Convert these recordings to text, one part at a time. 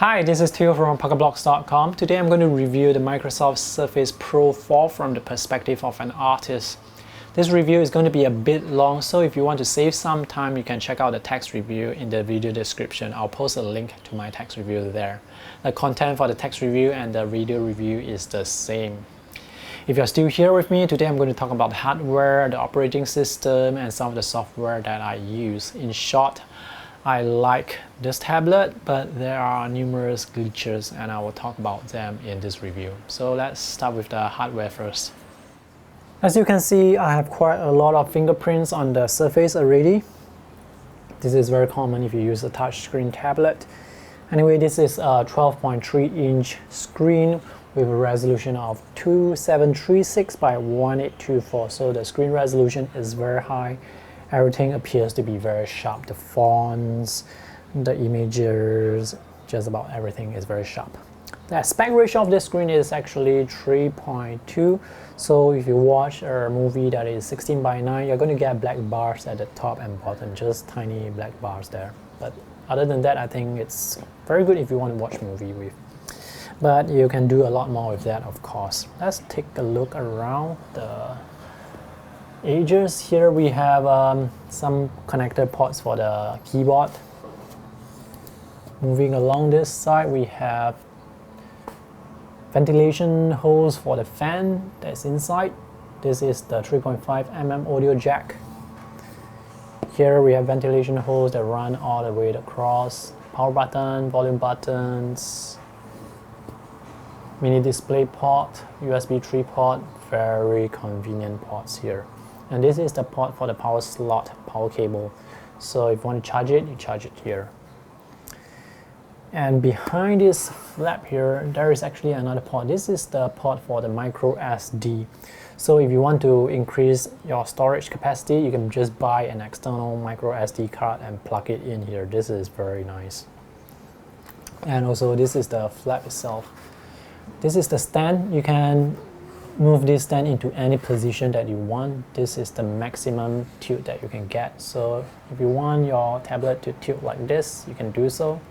Hi, this is Theo from pocketblocks.com. Today I'm going to review the Microsoft Surface Pro 4 from the perspective of an artist. This review is going to be a bit long, so if you want to save some time, you can check out the text review in the video description. I'll post a link to my text review there. The content for the text review and the video review is the same. If you're still here with me, today I'm going to talk about the hardware, the operating system, and some of the software that I use. In short, I like this tablet, but there are numerous glitches and I will talk about them in this review. So let's start with the hardware first. As you can see, I have quite a lot of fingerprints on the surface already. This is very common if you use a touchscreen tablet. Anyway, this is a 12.3-inch screen with a resolution of 2736 by 1824. So the screen resolution is very high. Everything appears to be very sharp. The fonts, the images, just about everything is very sharp. The aspect ratio of this screen is actually 3.2. So if you watch a movie that is 16 by 9, you're going to get black bars at the top and bottom, just tiny black bars there. But other than that, I think it's very good if you want to watch a movie with. But you can do a lot more with that, of course. Let's take a look around the edges. Here we have some connector ports for the keyboard. Moving along this side, we have ventilation holes for the fan that's inside. This is the 3.5mm audio jack. Here we have ventilation holes that run all the way across. Power button, volume buttons, mini display port, USB 3 port, very convenient ports here. And this is the port for the power slot, power cable. So if you want to charge it, you charge it here. And behind this flap here, there is actually another port. This is the port for the micro SD. So if you want to increase your storage capacity, you can just buy an external micro SD card and plug it in here. This is very nice. And also this is the flap itself. This is the stand. You can move this stand into any position that you want. This is the maximum tilt that you can get. So if you want your tablet to tilt like this, you can do so.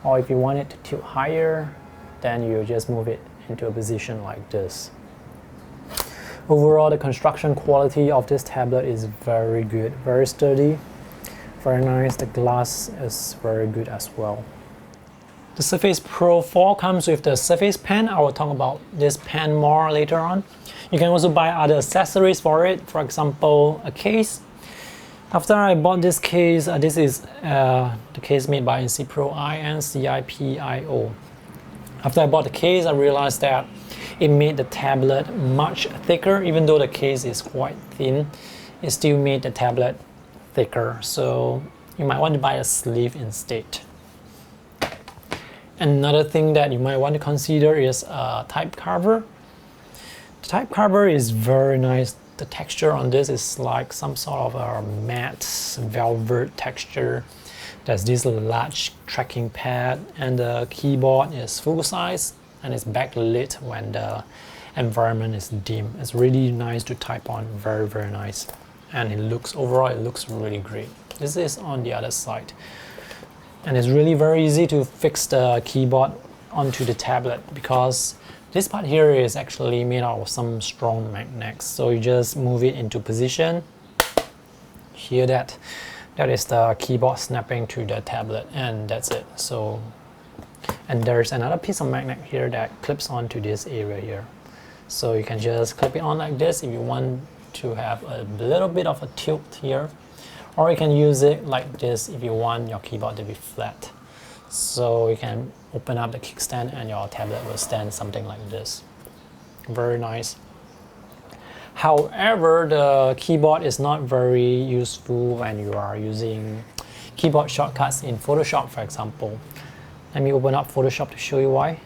Or if you want it to tilt higher, then you just move it into a position like this. Overall, the construction quality of this tablet is very good, very sturdy, very nice. The glass is very good as well. The Surface Pro 4 comes with the Surface Pen. I will talk about this pen more later on. You can also buy other accessories for it, for example, a case. After I bought this case, this is the case made by Incipro INCIPIO. After I bought the case, I realized that it made the tablet much thicker. Even though the case is quite thin, it still made the tablet thicker. So you might want to buy a sleeve instead. Another thing that you might want to consider is a type cover. The type cover is very nice. The texture on this is like some sort of a matte velvet texture. There's this large tracking pad, and the keyboard is full size and it's backlit when the environment is dim. It's really nice to type on, very, very nice. And overall it looks really great. This is on the other side. And it's really very easy to fix the keyboard onto the tablet because this part here is actually made out of some strong magnets. So you just move it into position. Hear that? That is the keyboard snapping to the tablet, and that's it. So, and there's another piece of magnet here that clips onto this area here. So you can just clip it on like this if you want to have a little bit of a tilt here. Or you can use it like this if you want your keyboard to be flat. So you can open up the kickstand and your tablet will stand something like this. Very nice. However, the keyboard is not very useful when you are using keyboard shortcuts in Photoshop, for example. Let me open up Photoshop to show you why.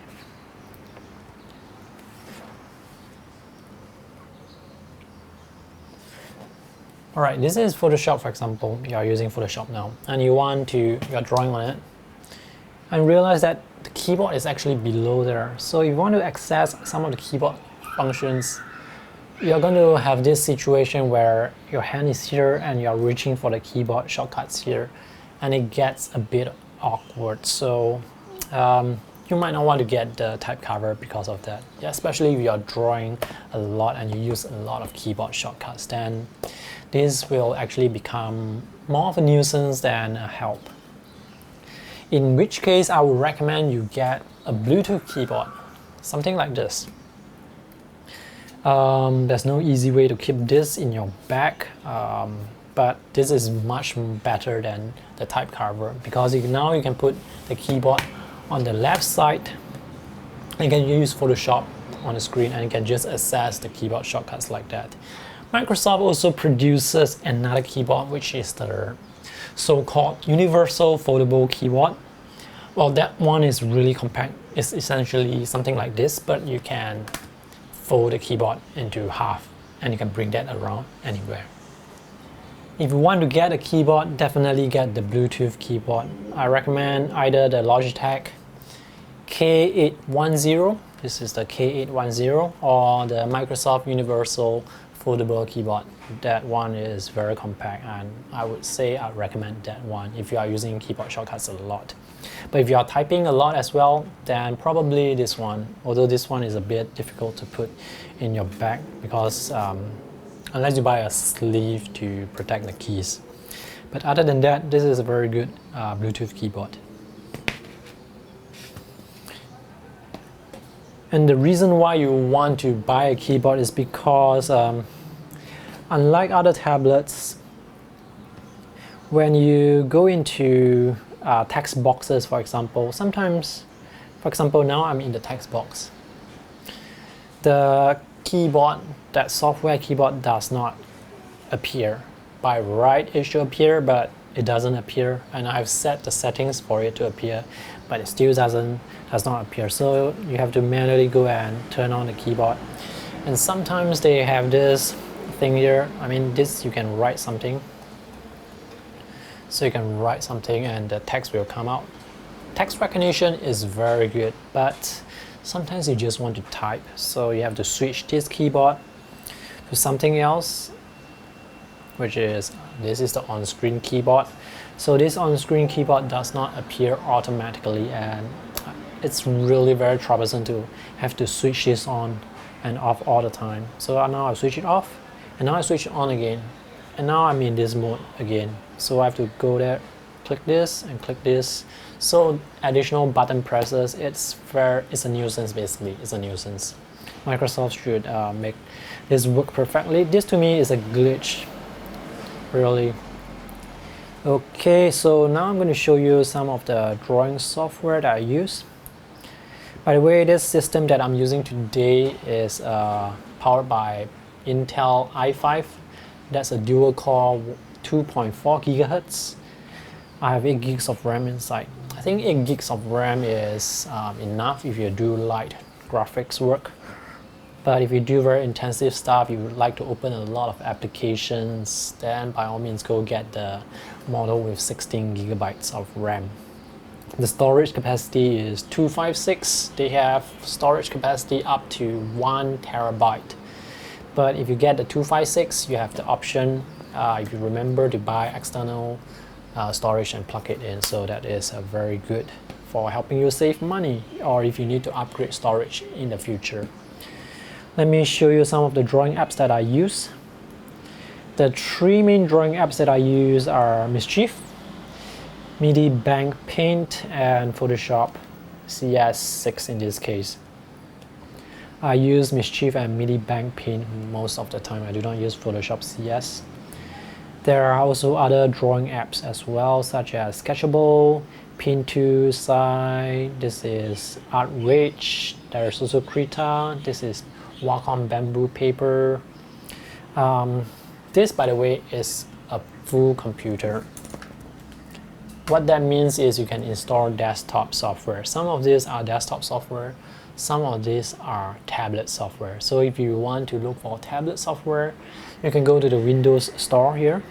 Alright, this is Photoshop, for example. You are using Photoshop now and you are drawing on it and realize that the keyboard is actually below there. So if you want to access some of the keyboard functions, you're going to have this situation where your hand is here and you're reaching for the keyboard shortcuts here, and it gets a bit awkward. So You might not want to get the type cover because of that. Yeah, especially if you are drawing a lot and you use a lot of keyboard shortcuts, then this will actually become more of a nuisance than a help. In which case, I would recommend you get a Bluetooth keyboard, something like this. There's no easy way to keep this in your bag, but this is much better than the type cover, because now you can put the keyboard on the left side. You can use Photoshop on the screen and you can just access the keyboard shortcuts like that. Microsoft also produces another keyboard, which is the so-called universal foldable keyboard. Well, that one is really compact. It's essentially something like this, but you can fold the keyboard into half and you can bring that around anywhere. If you want to get a keyboard, definitely get the Bluetooth keyboard. I recommend either the Logitech K810, this is the K810, or the Microsoft Universal Foldable Keyboard. That one is very compact, and I would say I'd recommend that one if you are using keyboard shortcuts a lot. But if you are typing a lot as well, then probably this one, although this one is a bit difficult to put in your bag because unless you buy a sleeve to protect the keys. But other than that, this is a very good Bluetooth keyboard. And the reason why you want to buy a keyboard is because unlike other tablets, when you go into text boxes, for example, sometimes, for example, now I'm in the text box. The keyboard, that software keyboard, does not appear. By right, it should appear, but it doesn't appear. And I've set the settings for it to appear, but it still does not appear. So you have to manually go and turn on the keyboard. And sometimes they have this thing here. I mean, this you can write something. So you can write something and the text will come out. Text recognition is very good, but sometimes you just want to type. So you have to switch this keyboard to something else, which is, this is the on-screen keyboard. So this on-screen keyboard does not appear automatically, and it's really very troublesome to have to switch this on and off all the time. So now I switch it off, and now I switch it on again, and now I'm in this mode again. So I have to go there, click this and click this. So additional button presses, it's a nuisance basically, it's a nuisance. Microsoft should make this work perfectly. This to me is a glitch, really. Okay, so now I'm going to show you some of the drawing software that I use. By the way, this system that I'm using today is powered by Intel i5. That's a dual core 2.4 gigahertz. I have 8 gigs of RAM inside. I think 8 gigs of RAM is enough if you do light graphics work. But if you do very intensive stuff, you would like to open a lot of applications, then by all means go get the model with 16 gigabytes of RAM. The storage capacity is 256. They have storage capacity up to 1 terabyte. But if you get the 256, you have the option, if you remember, to buy external storage and plug it in. So that is very good for helping you save money, or if you need to upgrade storage in the future. Let me show you some of the drawing apps that I use. The 3 main drawing apps that I use are Mischief, MIDI Bank Paint, and Photoshop CS6 in this case. I use Mischief and MIDI Bank Paint most of the time. I do not use Photoshop CS. There are also other drawing apps as well, such as Sketchup, Paint2, Sai, this is Artrage, there is also Krita, this is Wacom Bamboo Paper. This, by the way, is a full computer. What that means is you can install desktop software. Some of these are desktop software, some of these are tablet software. So if you want to look for tablet software, you can go to the Windows Store here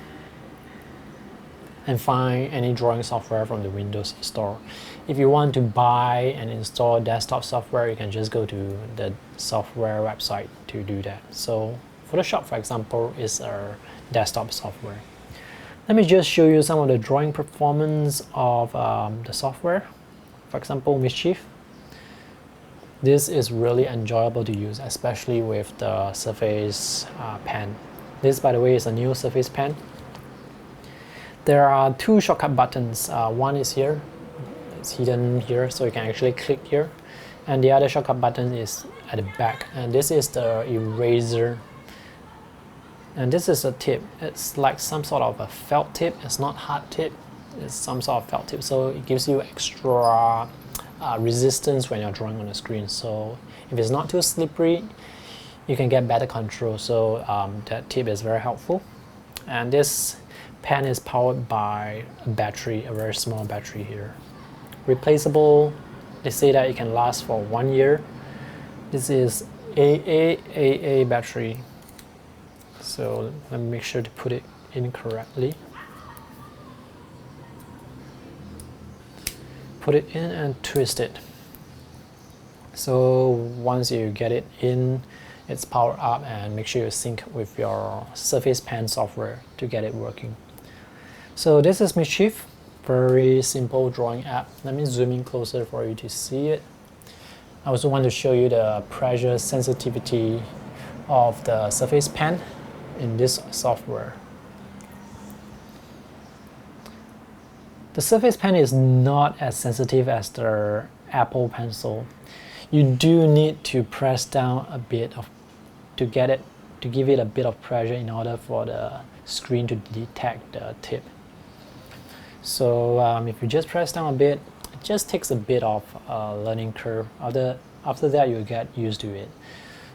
and find any drawing software from the Windows Store. If you want to buy and install desktop software, you can just go to the software website to do that. So Photoshop, for example, is our desktop software. Let me just show you some of the drawing performance of the software. For example, Mischief. This is really enjoyable to use, especially with the Surface pen. This, by the way, is a new Surface pen. There are two shortcut buttons. One is here, it's hidden here, so you can actually click here. And the other shortcut button is at the back. And this is the eraser. And this is a tip. It's like some sort of a felt tip. It's not hard tip. It's some sort of felt tip. So it gives you extra resistance when you're drawing on the screen. So if it's not too slippery, you can get better control. So that tip is very helpful. And this pen is powered by a battery, a very small battery here. Replaceable. They say that it can last for 1 year. This is AA battery. So let me make sure to put it in correctly. Put it in and twist it. So once you get it in, it's powered up, and make sure you sync with your Surface Pen software to get it working. So this is Mischief, very simple drawing app. Let me zoom in closer for you to see it. I also want to show you the pressure sensitivity of the Surface Pen in this software. The Surface Pen is not as sensitive as the Apple Pencil. You do need to press down a bit to give it a bit of pressure in order for the screen to detect the tip. So if you just press down a bit, it just takes a bit of a learning curve. After that, you get used to it.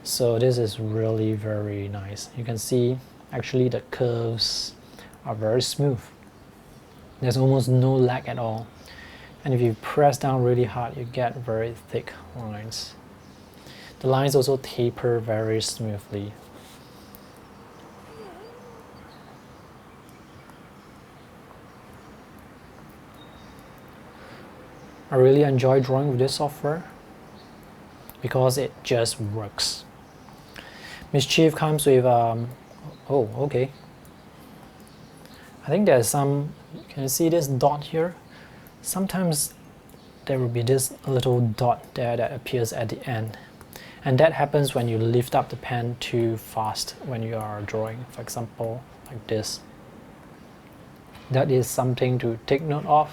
So this is really very nice. You can see actually the curves are very smooth. There's almost no lag at all. And if you press down really hard, you get very thick lines. The lines also taper very smoothly. I really enjoy drawing with this software because it just works. Mischief comes with, oh, okay. I think there's some, can you see this dot here? Sometimes there will be this little dot there that appears at the end. And that happens when you lift up the pen too fast when you are drawing, for example, like this. That is something to take note of.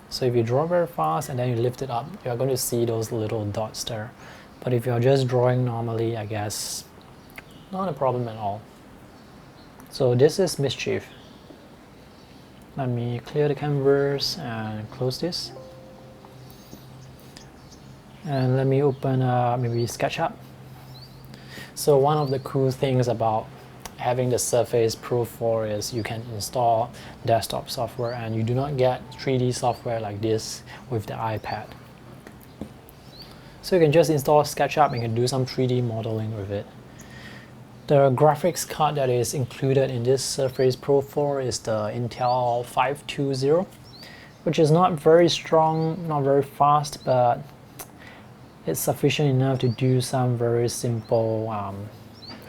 So if you draw very fast and then you lift it up, you're going to see those little dots there. But if you're just drawing normally, I guess, not a problem at all. So this is Mischief. Let me clear the canvas and close this. And let me open maybe Sketchup. So one of the cool things about having the Surface Pro 4 is you can install desktop software, and you do not get 3D software like this with the iPad. So you can just install SketchUp and you can do some 3D modeling with it. The graphics card that is included in this Surface Pro 4 is the Intel 520, which is not very strong, not very fast, but it's sufficient enough to do some very simple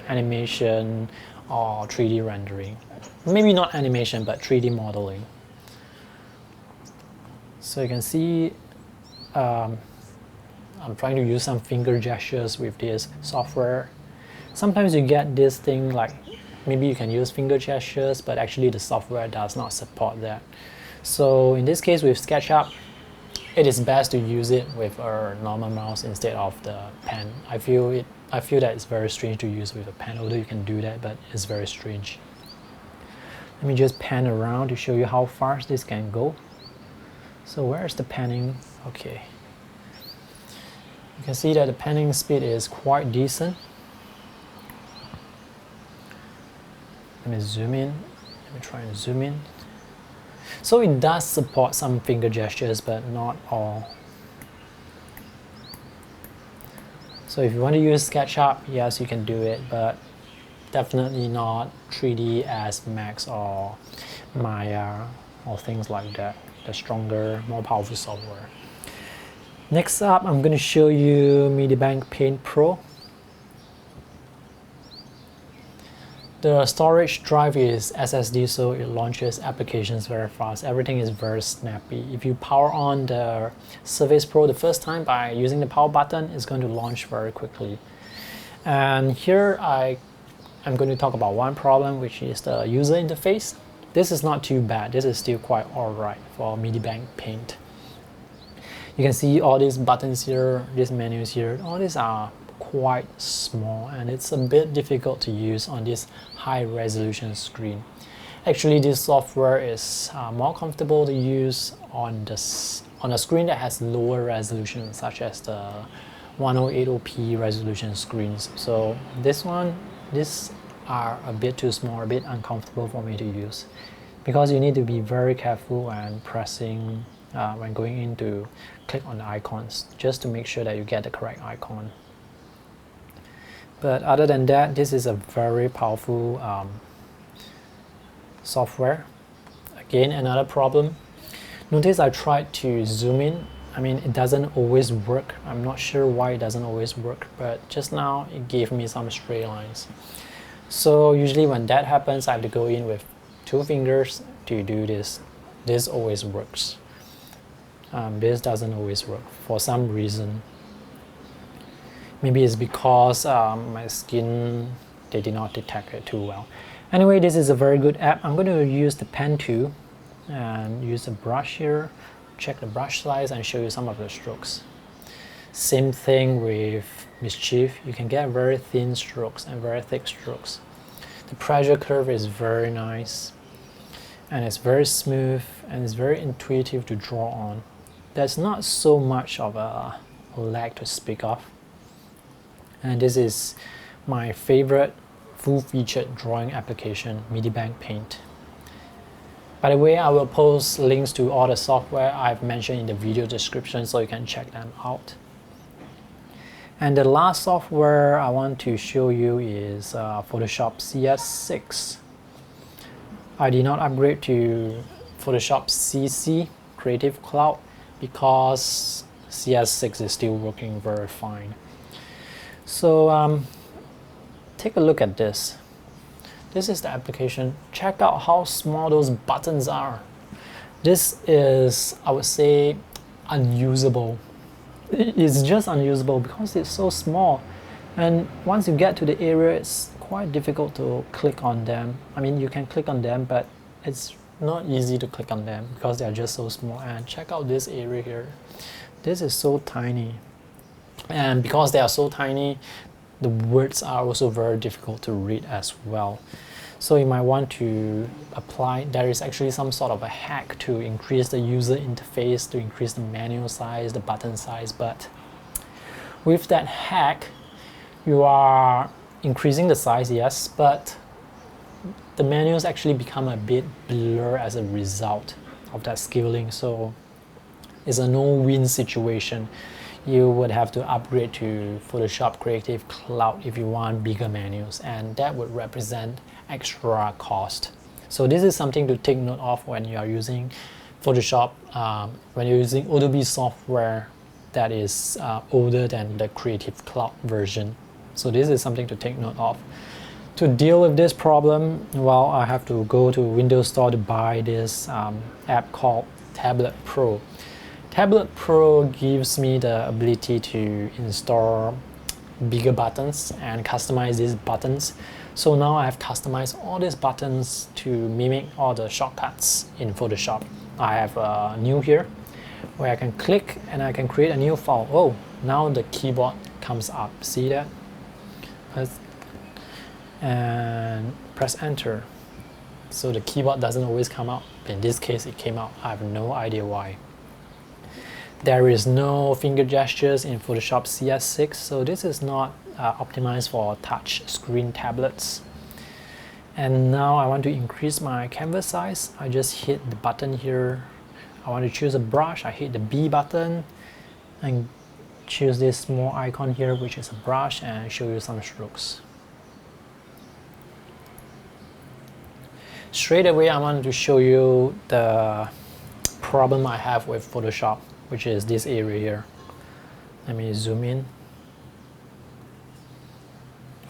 animation or 3D rendering. Maybe not animation, but 3D modeling. So you can see I'm trying to use some finger gestures with this software. Sometimes you get this thing like maybe you can use finger gestures, but actually the software does not support that. So in this case with SketchUp, it is best to use it with a normal mouse instead of the pen. I feel that it's very strange to use with a pen, although you can do that, but it's very strange. Let me just pan around to show you how fast this can go. So where's the panning? Okay. You can see that the panning speed is quite decent. Let me zoom in. Let me try and zoom in. So it does support some finger gestures, but not all. So if you want to use SketchUp, yes, you can do it, but definitely not 3ds Max or Maya or things like that. The stronger, more powerful software. Next up, I'm going to show you MIDI Paint Pro. The storage drive is SSD, so it launches applications very fast. Everything is very snappy. If you power on the Surface Pro the first time by using the power button, it's going to launch very quickly. And here I'm going to talk about one problem, which is the user interface. This is not too bad. This is still quite alright for MIDI Bank Paint. You can see all these buttons here, these menus here, all these are quite small, and it's a bit difficult to use on this high resolution screen. Actually, this software is more comfortable to use on a screen that has lower resolution, such as the 1080p resolution screens. So these are a bit too small, a bit uncomfortable for me to use, because you need to be very careful when pressing when going in to click on the icons, just to make sure that you get the correct icon. But other than that, this is a very powerful software. Again, another problem. Notice I tried to zoom in. I mean, it doesn't always work. I'm not sure why it doesn't always work, but just now it gave me some straight lines. So usually when that happens, I have to go in with 2 fingers to do this. This always works. This doesn't always work for some reason. Maybe it's because my skin, they did not detect it too well. Anyway, this is a very good app. I'm going to use the pen tool and use a brush here, check the brush size and show you some of the strokes. Same thing with Mischief. You can get very thin strokes and very thick strokes. The pressure curve is very nice, and it's very smooth, and it's very intuitive to draw on. There's not so much of a lag to speak of. And this is my favorite full-featured drawing application, MIDI Bank Paint. By the way, I will post links to all the software I've mentioned in the video description, so you can check them out. And the last software I want to show you is Photoshop CS6. I did not upgrade to Photoshop CC, Creative Cloud, because CS6 is still working very fine. So take a look at this. This is the application. Check out how small those buttons are. This is, I would say, unusable. It's just unusable because it's so small. And once you get to the area, it's quite difficult to click on them. I mean, you can click on them, but it's not easy to click on them because they are just so small. And check out this area here. This is so tiny. And because they are so tiny, the words are also very difficult to read as well. So you might want to apply, there is actually some sort of a hack to increase the user interface, to increase the menu size, the button size, but with that hack, you are increasing the size, yes, but the menus actually become a bit blur as a result of that scaling. So it's a no-win situation. You would have to upgrade to Photoshop Creative Cloud if you want bigger menus, and that would represent extra cost. So this is something to take note of when you are using Photoshop, when you're using Adobe software that is older than the Creative Cloud version. So this is something to take note of. To deal with this problem, well, I have to go to Windows Store to buy this app called Tablet Pro. Tablet Pro gives me the ability to install bigger buttons and customize these buttons. So now I have customized all these buttons to mimic all the shortcuts in Photoshop. I have a new here where I can click and I can create a new file. Oh, now the keyboard comes up. See that? And press enter. So the keyboard doesn't always come out. In this case, it came out. I have no idea why. There is no finger gestures in Photoshop CS6, so this is not optimized for touch screen tablets. And now I want to increase my canvas size. I just hit the button here. I want to choose a brush. I hit the B button and choose this small icon here, which is a brush, and show you some strokes. Straight away, I want to show you the problem I have with Photoshop, which is this area here. Let me zoom in.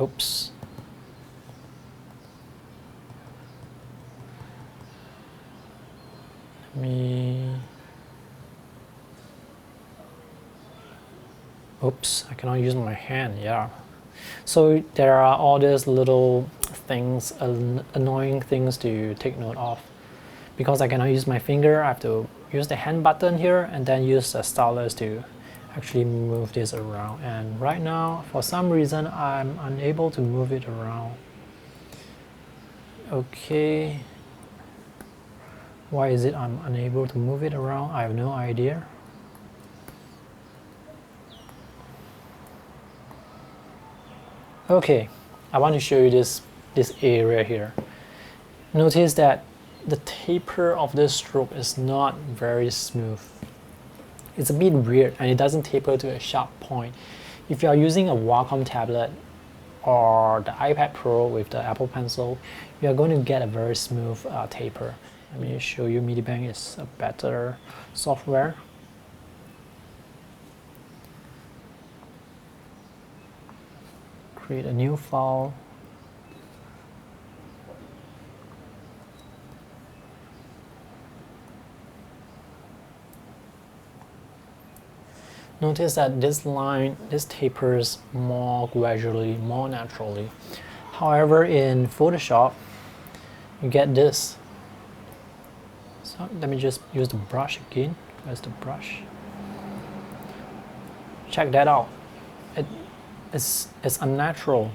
Oops. Oops, I cannot use my hand, yeah. So there are all these little things, annoying things to take note of. Because I cannot use my finger, I have to use the hand button here and then use the stylus to actually move this around. And right now, for some reason, I'm unable to move it around. Okay. Why is it I'm unable to move it around? I have no idea. Okay, I want to show you this area here. Notice that the taper of this stroke is not very smooth. It's a bit weird and it doesn't taper to a sharp point. If you are using a Wacom tablet or the iPad Pro with the Apple Pencil, you are going to get a very smooth taper. Let me show you. MIDI Bank is a better software. Create a new file. Notice that this line, this tapers more gradually, more naturally. However, in Photoshop, you get this. So let me just use the brush again. Where's the brush? Check that out. It's unnatural.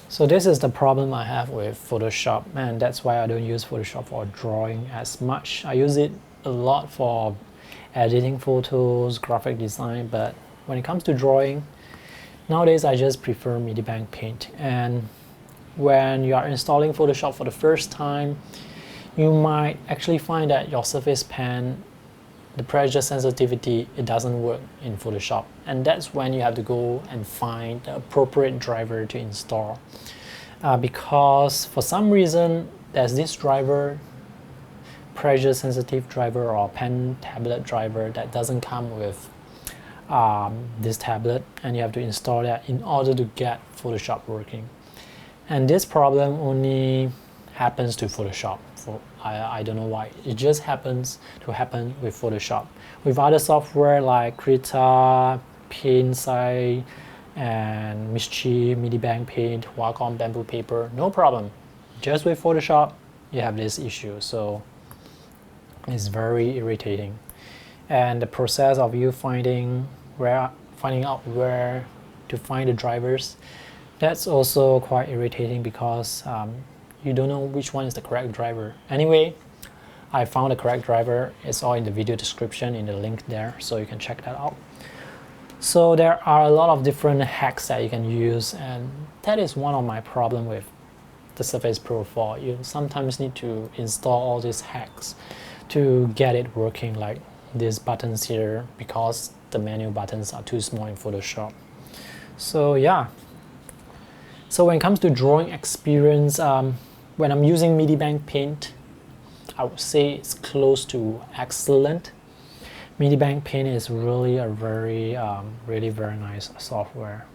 So this is the problem I have with Photoshop, and that's why I don't use Photoshop for drawing as much. I use it a lot for editing photos, graphic design, but when it comes to drawing, nowadays I just prefer MIDI Bank Paint. And when you are installing Photoshop for the first time, you might actually find that your surface pen, the pressure sensitivity, it doesn't work in Photoshop, and that's when you have to go and find the appropriate driver to install, because for some reason there's this driver, pressure sensitive driver or pen tablet driver, that doesn't come with this tablet, and you have to install that in order to get Photoshop working. And this problem only happens to Photoshop. I don't know why. It just happens to happen with Photoshop. With other software like Krita, Paintside, and Mischief, MIDI Bank Paint, Wacom Bamboo Paper, no problem. Just with Photoshop, you have this issue. So it's very irritating. And the process of you finding out where to find the drivers, that's also quite irritating, because you don't know which one is the correct driver. Anyway, I found the correct driver. It's all in the video description, in the link there, so you can check that out. So there are a lot of different hacks that you can use, and that is one of my problem with the Surface Pro 4. You sometimes need to install all these hacks to get it working, like these buttons here, because the menu buttons are too small in Photoshop. So yeah. So when it comes to drawing experience, when I'm using MIDI Bank Paint, I would say it's close to excellent. MIDI Bank Paint is really a very nice software.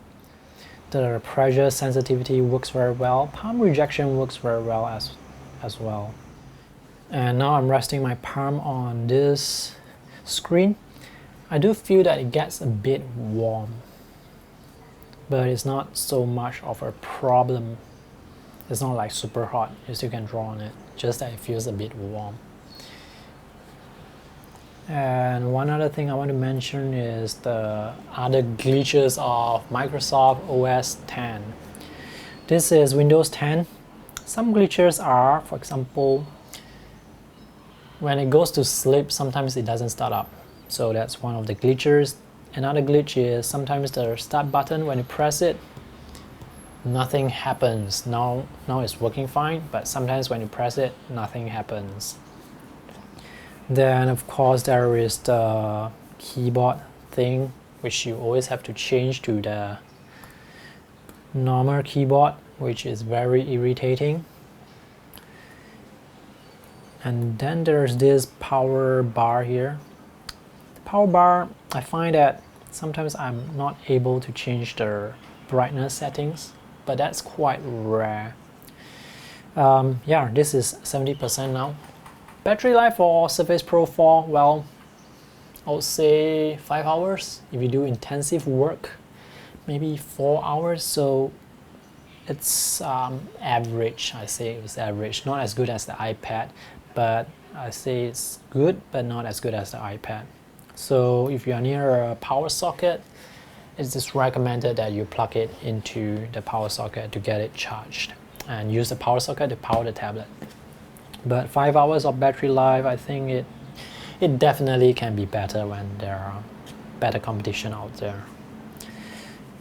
The pressure sensitivity works very well. Palm rejection works very well as well. And now I'm resting my palm on this screen. I do feel that it gets a bit warm, but it's not so much of a problem. It's not like super hot. You still can draw on it, just that it feels a bit warm. And one other thing I want to mention is the other glitches of Microsoft OS X. This is Windows 10. Some glitches are, for example, when it goes to sleep, sometimes it doesn't start up. So that's one of the glitches. Another glitch is sometimes the start button, when you press it, nothing happens. Now it's working fine, but sometimes when you press it, nothing happens. Then of course there is the keyboard thing, which you always have to change to the normal keyboard, which is very irritating. And then there's this power bar here. The power bar, I find that sometimes I'm not able to change the brightness settings, but that's quite rare. Yeah, this is 70% now. Battery life for Surface Pro 4, well, I would say 5 hours. If you do intensive work, maybe 4 hours. So it's average. I say it's average, not as good as the iPad, but I say it's good, but not as good as the iPad. So if you are near a power socket, it's just recommended that you plug it into the power socket to get it charged and use the power socket to power the tablet. But 5 hours of battery life, I think it definitely can be better when there are better competition out there.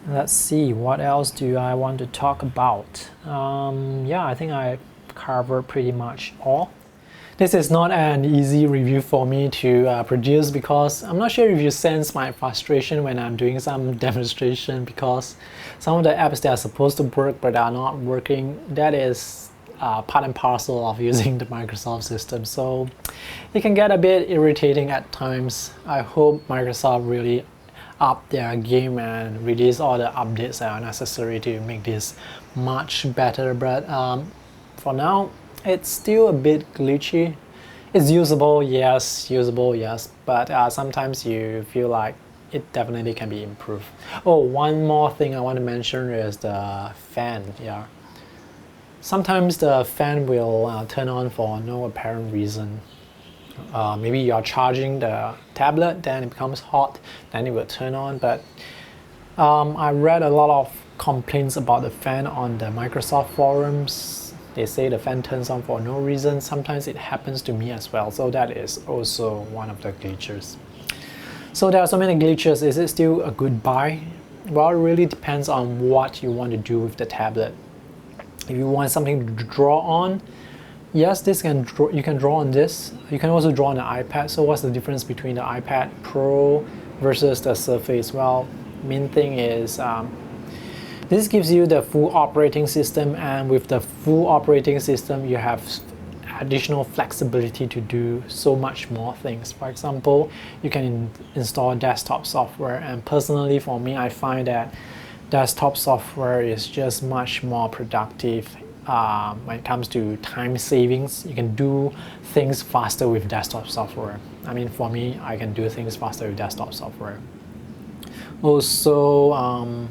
Let's see, what else do I want to talk about? Yeah, I think I covered pretty much all. This is not an easy review for me to produce because I'm not sure if you sense my frustration when I'm doing some demonstration, because some of the apps that are supposed to work but are not working. That is part and parcel of using the Microsoft system, so it can get a bit irritating at times. I hope Microsoft really up their game and release all the updates that are necessary to make this much better, but for now it's still a bit glitchy. It's usable, yes, but sometimes you feel like it definitely can be improved. Oh, one more thing I want to mention is the fan. Yeah, sometimes the fan will turn on for no apparent reason. Maybe you're charging the tablet, then it becomes hot, then it will turn on. But I read a lot of complaints about the fan on the Microsoft forums. They say the fan turns on for no reason. Sometimes it happens to me as well, so that is also one of the glitches. So there are so many glitches. Is it still a good buy? Well, it really depends on what you want to do with the tablet. If you want something to draw on, yes, you can draw on this. You can also draw on the iPad. So what's the difference between the iPad Pro versus the Surface? Well, main thing is this gives you the full operating system, and with the full operating system you have additional flexibility to do so much more things. For example, you can install desktop software, and personally for me, I find that desktop software is just much more productive when it comes to time savings. You can do things faster with desktop software. I mean, for me, I can do things faster with desktop software. Also,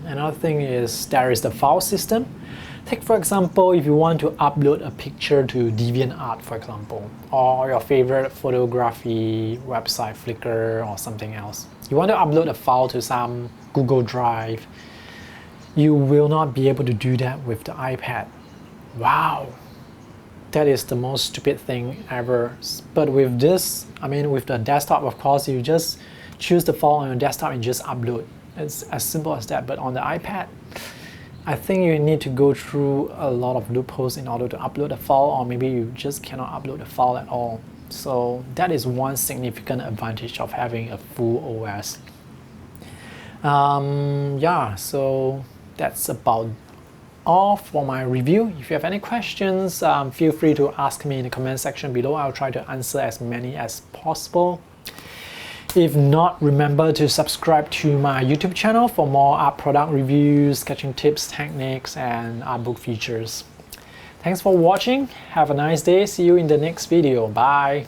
another thing is there is the file system. Take for example, if you want to upload a picture to DeviantArt, for example, or your favorite photography website, Flickr or something else. You want to upload a file to some Google Drive. You will not be able to do that with the iPad. Wow, that is the most stupid thing ever. But with this, I mean with the desktop, of course, you just choose the file on your desktop and just upload. It's as simple as that. But on the iPad, I think you need to go through a lot of loopholes in order to upload a file, or maybe you just cannot upload a file at all. So that is one significant advantage of having a full OS. Yeah, so that's about all for my review. If you have any questions, feel free to ask me in the comment section below. I'll try to answer as many as possible. If not, remember to subscribe to my YouTube channel for more art product reviews, sketching tips, techniques, and art book features. Thanks for watching. Have a nice day. See you in the next video. Bye.